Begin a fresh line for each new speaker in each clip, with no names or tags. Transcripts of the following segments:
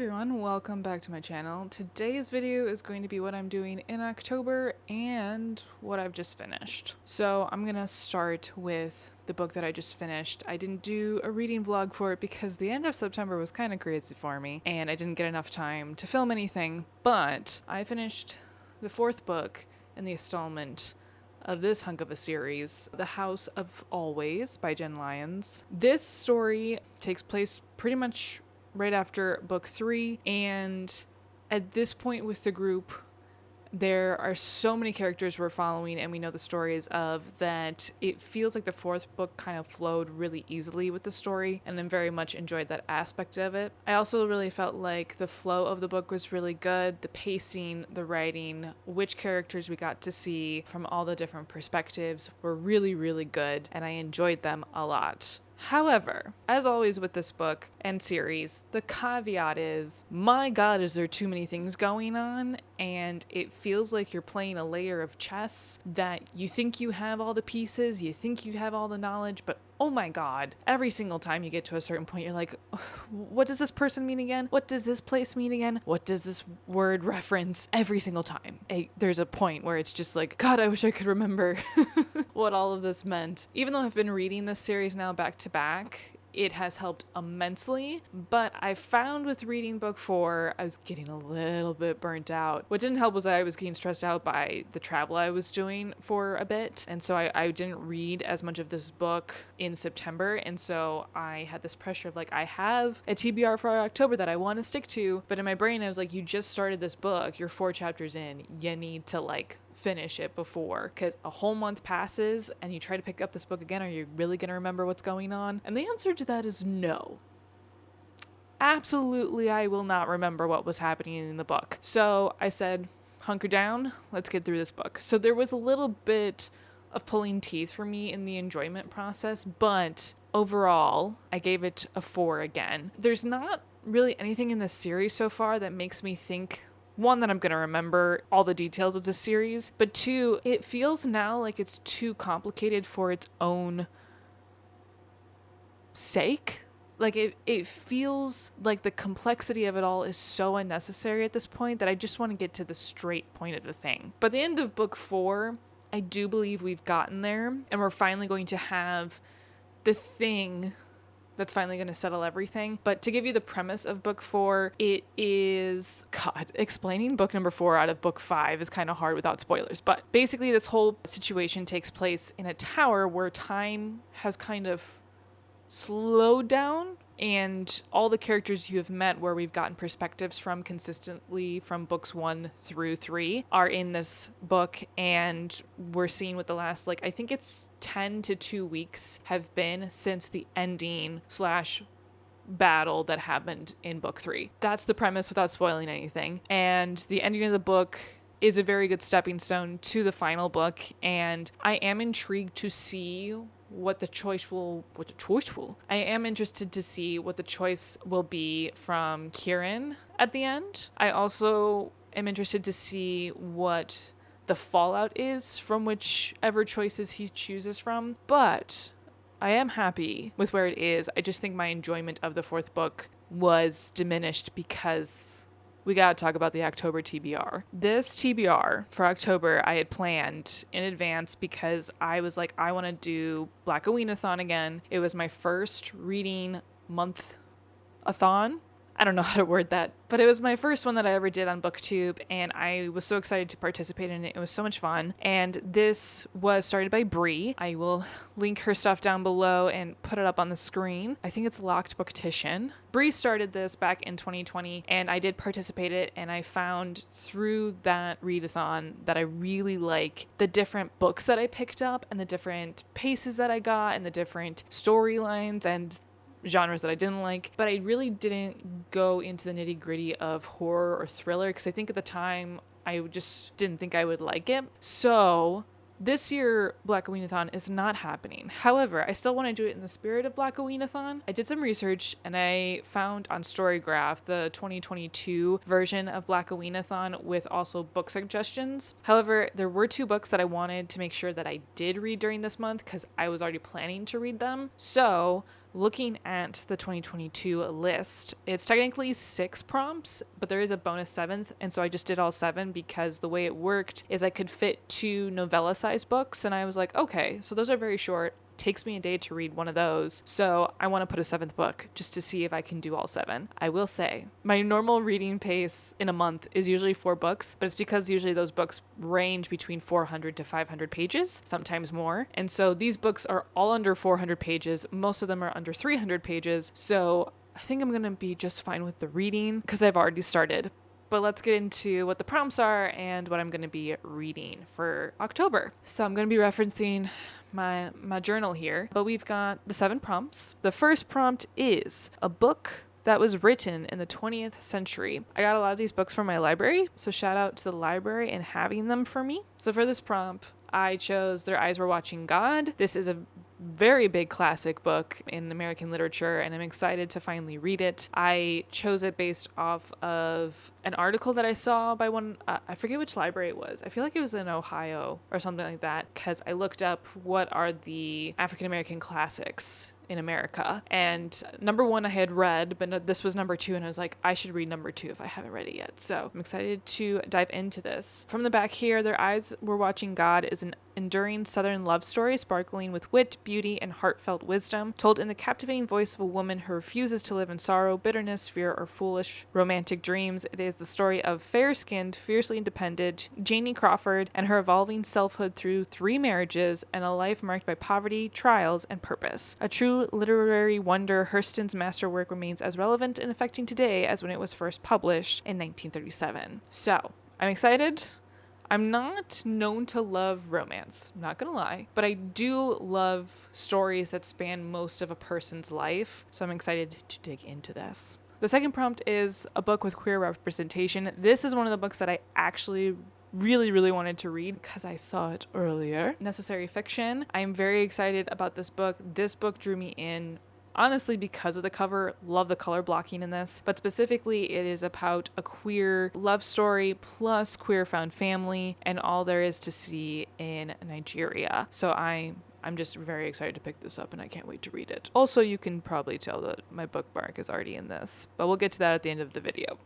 everyone, welcome back to my channel. Today's video is going to be what I'm doing in October and what I've just finished. So I'm gonna start with the book that I just finished. I didn't do a reading vlog for it because the end of September was kind of crazy for me and I didn't get enough time to film anything, but I finished the fourth book in the installment of this hunk of a series, The House of Always by Jenn Lyons. This story takes place pretty much right after book 3, and at this point with the group there are so many characters we're following and we know the stories of that it feels like the fourth book kind of flowed really easily with the story, and I very much enjoyed that aspect of it. I also really felt like the flow of the book was really good, the pacing, the writing, which characters we got to see from all the different perspectives were really, really good, and I enjoyed them a lot. However, as always with this book and series, the caveat is, my god, is there too many things going on, and it feels like you're playing a layer of chess that you think you have all the pieces, you think you have all the knowledge, but oh my god, every single time you get to a certain point, you're like, what does this person mean again? What does this place mean again? What does this word reference? Every single time. There's a point where it's just like, God, I wish I could remember what all of this meant. Even though I've been reading this series now back to back, it has helped immensely, but I found with reading book 4, I was getting a little bit burnt out. What didn't help was I was getting stressed out by the travel I was doing for a bit, and so I didn't read as much of this book in September, and so I had this pressure of like, I have a TBR for October that I want to stick to, but in my brain I was like, you just started this book, you're 4 chapters in, you need to like finish it before, because a whole month passes and you try to pick up this book again, are you really going to remember what's going on? And the answer to that is no. Absolutely, I will not remember what was happening in the book. So I said, hunker down, let's get through this book. So there was a little bit of pulling teeth for me in the enjoyment process, but overall, I gave it a 4 again. There's not really anything in this series so far that makes me think, one, that I'm going to remember all the details of the series, but 2, it feels now like it's too complicated for its own sake. Like it feels like the complexity of it all is so unnecessary at this point that I just want to get to the straight point of the thing. By the end of book 4, I do believe we've gotten there and we're finally going to have the thing that's finally going to settle everything. But to give you the premise of book 4, it is, God, explaining book number 4 out of book 5 is kind of hard without spoilers. But basically this whole situation takes place in a tower where time has kind of slowed down, and all the characters you have met where we've gotten perspectives from consistently from books 1 through 3 are in this book, and we're seeing what the last, like, I think it's 10 to 2 weeks have been since the ending / battle that happened in book 3. That's the premise without spoiling anything, and the ending of the book is a very good stepping stone to the final book, and I am intrigued to see I am interested to see what the choice will be from Kieran at the end. I also am interested to see what the fallout is from whichever choices he chooses from, but I am happy with where it is. I just think my enjoyment of the fourth book was diminished because we gotta talk about the October TBR. This TBR for October I had planned in advance because I was like, I want to do Blackoweenathon again. It was my first reading month-a-thon. I don't know how to word that, but it was my first one that I ever did on BookTube, and I was so excited to participate in it. It was so much fun, and this was started by Bree. I will link her stuff down below and put it up on the screen. I think it's Locked Booktition. Bree started this back in 2020, and I did participate in it, and I found through that readathon that I really like the different books that I picked up and the different paces that I got and the different storylines and genres that I didn't like, but I really didn't go into the nitty-gritty of horror or thriller because I think at the time I just didn't think I would like it. So this year Blackoweenathon is not happening. However, I still want to do it in the spirit of Blackoweenathon. I did some research and I found on Storygraph the 2022 version of Blackoweenathon with also book suggestions. However, there were 2 books that I wanted to make sure that I did read during this month because I was already planning to read them. So looking at the 2022 list, it's technically 6 prompts, but there is a bonus 7th. And so I just did all 7 because the way it worked is I could fit 2 novella sized books. And I was like, okay, so those are very short. Takes me a day to read one of those. So I want to put a 7th book just to see if I can do all 7. I will say my normal reading pace in a month is usually 4 books, but it's because usually those books range between 400 to 500 pages, sometimes more. And so these books are all under 400 pages. Most of them are under 300 pages. So I think I'm going to be just fine with the reading because I've already started. But let's get into what the prompts are and what I'm going to be reading for October. So I'm going to be referencing my journal here, but we've got the 7 prompts. The first prompt is a book that was written in the 20th century. I got a lot of these books from my library, so shout out to the library and having them for me. So for this prompt, I chose Their Eyes Were Watching God. This is a very big classic book in American literature, and I'm excited to finally read it. I chose it based off of an article that I saw by one, I forget which library it was. I feel like it was in Ohio or something like that, because I looked up what are the African American classics in America. And number 1 I had read, but this was number 2, and I was like, I should read number 2 if I haven't read it yet. So I'm excited to dive into this. From the back here, Their Eyes Were Watching God is an enduring Southern love story sparkling with wit, beauty, and heartfelt wisdom, told in the captivating voice of a woman who refuses to live in sorrow, bitterness, fear, or foolish romantic dreams. It is the story of fair-skinned, fiercely independent Janie Crawford and her evolving selfhood through 3 marriages and a life marked by poverty, trials, and purpose. A true literary wonder, Hurston's masterwork remains as relevant and affecting today as when it was first published in 1937. So, I'm excited. I'm not known to love romance, not gonna lie, but I do love stories that span most of a person's life, so I'm excited to dig into this. The second prompt is a book with queer representation. This is one of the books that I actually really wanted to read because I saw it earlier. Necessary Fiction. I'm very excited about this book. This book drew me in honestly because of the cover. Love the color blocking in this, but specifically it is about a queer love story plus queer found family and all there is to see in Nigeria. So I'm just very excited to pick this up and I can't wait to read it. Also, you can probably tell that my bookmark is already in this, but we'll get to that at the end of the video.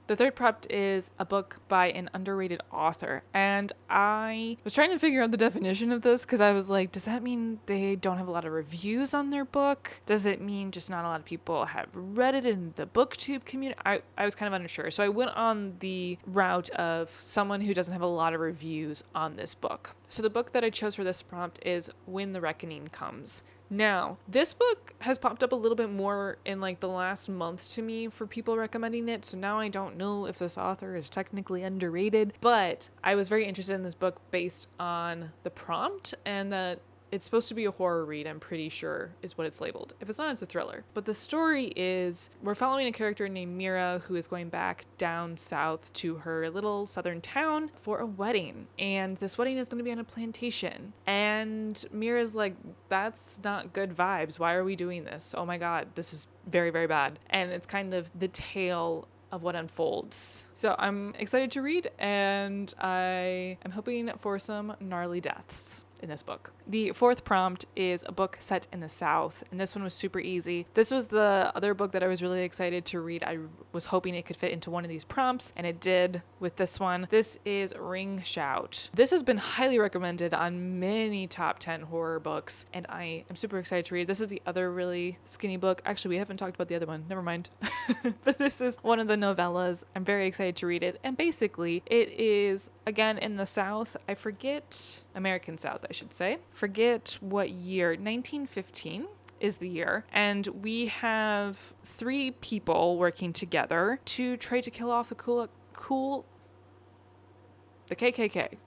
The third prompt is a book by an underrated author. And I was trying to figure out the definition of this because I was like, does that mean they don't have a lot of reviews on their book? Does it mean just not a lot of people have read it in the booktube community? I was kind of unsure. So I went on the route of someone who doesn't have a lot of reviews on this book. So the book that I chose for this prompt is When the Reckoning Comes. Now, this book has popped up a little bit more in like the last month to me for people recommending it. So now I don't know if this author is technically underrated, but I was very interested in this book based on the prompt and that it's supposed to be a horror read, I'm pretty sure is what it's labeled. If it's not, it's a thriller. But the story is, we're following a character named Mira who is going back down south to her little southern town for a wedding. And this wedding is going to be on a plantation. And Mira's like, that's not good vibes. Why are we doing this? Oh my God, this is very, very bad. And it's kind of the tale of what unfolds. So I'm excited to read and I am hoping for some gnarly deaths in this book. The fourth prompt is a book set in the South, and this one was super easy. This was the other book that I was really excited to read. I was hoping it could fit into one of these prompts, and it did with this one. This is Ring Shout. This has been highly recommended on many top 10 horror books, and I am super excited to read. This is the other really skinny book. Actually, we haven't talked about the other one. Never mind. But this is one of the novellas. I'm very excited to read it, and basically it is, again, in the South. I forget, American South, I should say. Forget what year. 1915 is the year. And we have 3 people working together to try to kill off the KKK.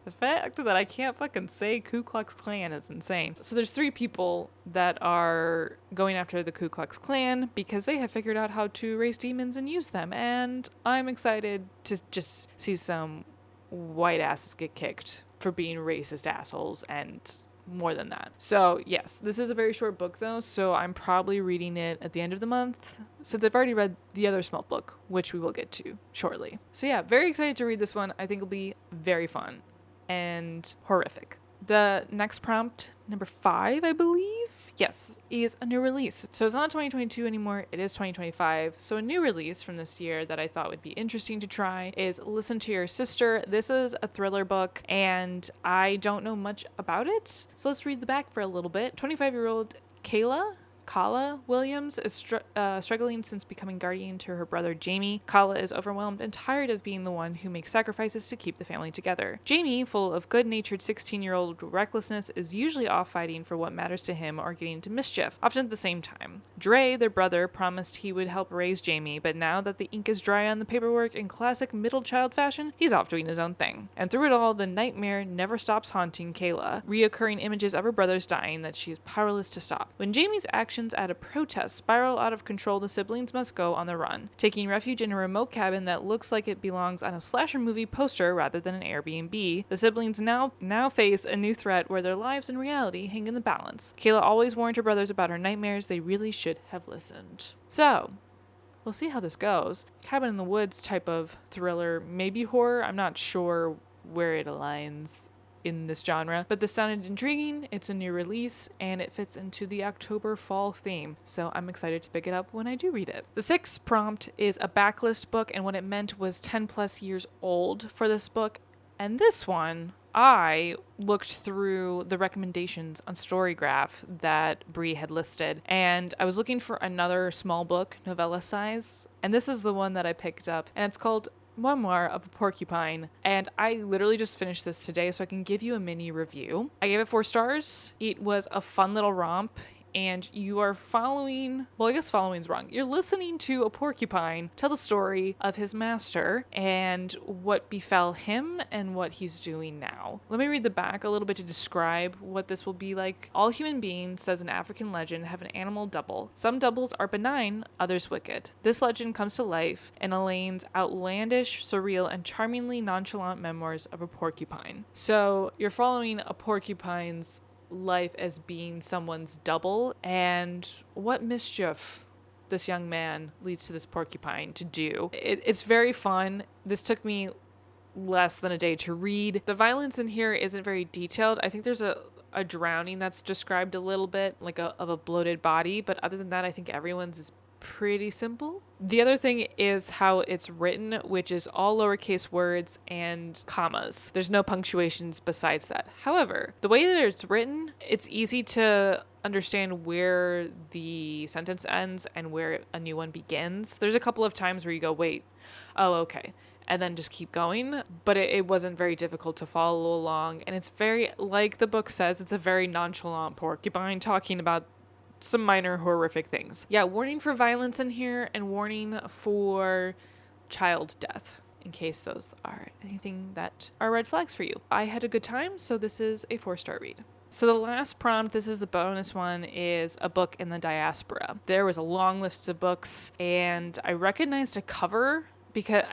The fact that I can't fucking say Ku Klux Klan is insane. So there's 3 people that are going after the Ku Klux Klan because they have figured out how to raise demons and use them. And I'm excited to just see some white asses get kicked for being racist assholes and more than that. So yes, this is a very short book though, so I'm probably reading it at the end of the month since I've already read the other small book, which we will get to shortly. So yeah, very excited to read this one. I think it'll be very fun and horrific. The next prompt, number 5, I believe, yes, is a new release. So it's not 2022 anymore, it is 2025. So a new release from this year that I thought would be interesting to try is Listen to Your Sister. This is a thriller book, and I don't know much about it. So let's read the back for a little bit. 25-year-old Kala Williams is struggling since becoming guardian to her brother Jamie. Kala is overwhelmed and tired of being the one who makes sacrifices to keep the family together. Jamie, full of good-natured 16-year-old recklessness, is usually off fighting for what matters to him or getting into mischief, often at the same time. Dre, their brother, promised he would help raise Jamie, but now that the ink is dry on the paperwork in classic middle child fashion, he's off doing his own thing. And through it all, the nightmare never stops haunting Kayla, reoccurring images of her brothers dying that she is powerless to stop. When Jamie's actions at a protest spiral out of control, the siblings must go on the run, taking refuge in a remote cabin that looks like it belongs on a slasher movie poster rather than an Airbnb. The siblings now face a new threat where their lives and reality hang in the balance. Kayla always warned her brothers about her nightmares. They really should have listened. So, we'll see how this goes. Cabin in the woods type of thriller, maybe horror. I'm not sure where it aligns in this genre, but this sounded intriguing. It's a new release and it fits into the October fall theme, so I'm excited to pick it up when I do read it. The 6th prompt is a backlist book, and what it meant was 10 plus years old for this book. And this one, I looked through the recommendations on Storygraph that Bree had listed, and I was looking for another small book, novella size, and this is the one that I picked up, and it's called Memoir of a Porcupine, and I literally just finished this today, so I can give you a mini review. I gave it 4 stars. It was a fun little romp, and you are following, well, I guess following's wrong. You're listening to a porcupine tell the story of his master and what befell him and what he's doing now. Let me read the back a little bit to describe what this will be like. All human beings, says an African legend, have an animal double. Some doubles are benign, others wicked. This legend comes to life in Elaine's outlandish, surreal, and charmingly nonchalant memoirs of a porcupine. So you're following a porcupine's life as being someone's double, and what mischief this young man leads to this porcupine to do. It's very fun. This took me less than a day to read. The violence in here isn't very detailed. I think there's a drowning that's described a little bit, like of a bloated body, but other than that, I think everyone's is pretty simple. The other thing is how it's written, which is all lowercase words and commas. There's no punctuations besides that. However, the way that it's written, it's easy to understand where the sentence ends and where a new one begins. There's a couple of times where you go, wait, oh, okay, and then just keep going, but it wasn't very difficult to follow along, and it's very, like the book says, it's a very nonchalant porcupine talking about some minor horrific things. Yeah, warning for violence in here and warning for child death, in case those are anything that are red flags for you. I had a good time, so this is a 4-star read. So the last prompt, this is the bonus one, is a book in the diaspora. There was a long list of books, and I recognized a cover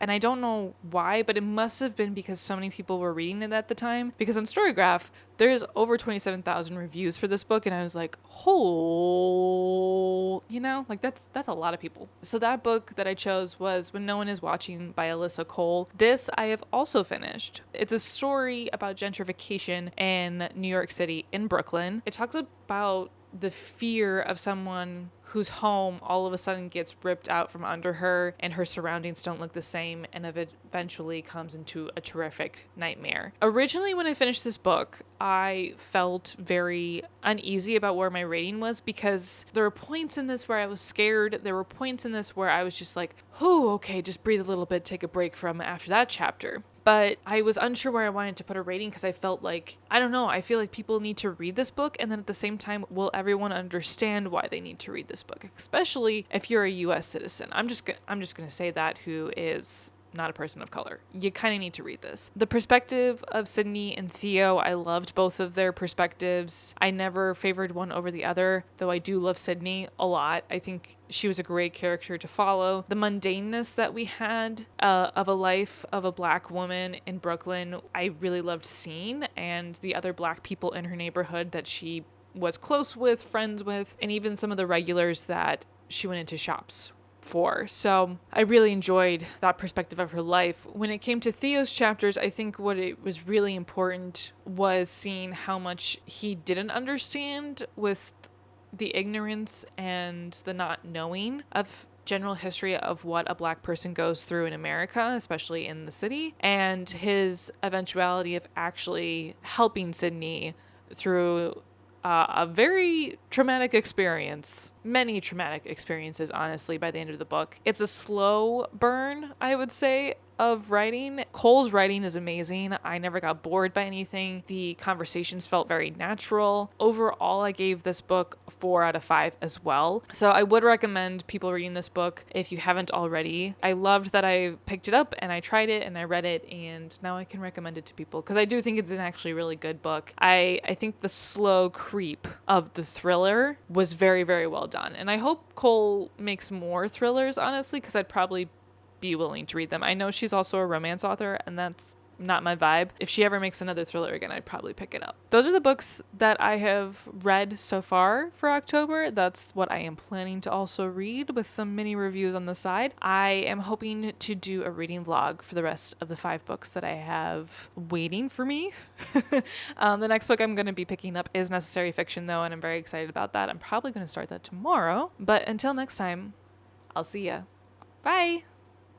and I don't know why, but it must have been because so many people were reading it at the time. Because on Storygraph, there's over 27,000 reviews for this book, and I was like, oh, like that's a lot of people. So that book that I chose was When No One Is Watching by Alyssa Cole. This I have also finished. It's a story about gentrification in New York City, in Brooklyn. It talks about the fear of someone whose home all of a sudden gets ripped out from under her and her surroundings don't look the same, and eventually comes into a terrific nightmare. Originally, when I finished this book, I felt very uneasy about where my rating was, because there were points in this where I was scared. There were points in this where I was just like, oh, okay, just breathe a little bit, take a break from after that chapter. But I was unsure where I wanted to put a rating, because I felt like, I don't know, I feel like people need to read this book, and then at the same time, will everyone understand why they need to read this book? Especially if you're a US citizen. I'm just gonna say that, who is not a person of color. You kind of need to read this. The perspective of Sydney and Theo, I loved both of their perspectives. I never favored one over the other, though I do love Sydney a lot. I think she was a great character to follow. The mundaneness that we had of a life of a Black woman in Brooklyn, I really loved seeing, and the other Black people in her neighborhood that she was close with, friends with, and even some of the regulars that she went into shops for. So I really enjoyed that perspective of her life. When it came to Theo's chapters, I think what it was really important was seeing how much he didn't understand with the ignorance and the not knowing of general history of what a Black person goes through in America, especially in the city, and his eventuality of actually helping Sydney through a very traumatic experience. Many traumatic experiences, honestly, by the end of the book. It's a slow burn, I would say, of writing. Cole's writing is amazing. I never got bored by anything. The conversations felt very natural. Overall, I gave this book 4 out of 5 as well. So I would recommend people reading this book if you haven't already. I loved that I picked it up and I tried it and I read it, and now I can recommend it to people because I do think it's an actually really good book. I think the slow creep of the thriller was very, very well done. And I hope Cole makes more thrillers, honestly, because I'd probably be willing to read them. I know she's also a romance author, and that's not my vibe. If she ever makes another thriller again, I'd probably pick it up. Those are the books that I have read so far for October. That's what I am planning to also read, with some mini reviews on the side. I am hoping to do a reading vlog for the rest of the 5 books that I have waiting for me. The next book I'm going to be picking up is Necessary Fiction, though, and I'm very excited about that. I'm probably going to start that tomorrow. But until next time, I'll see ya. Bye!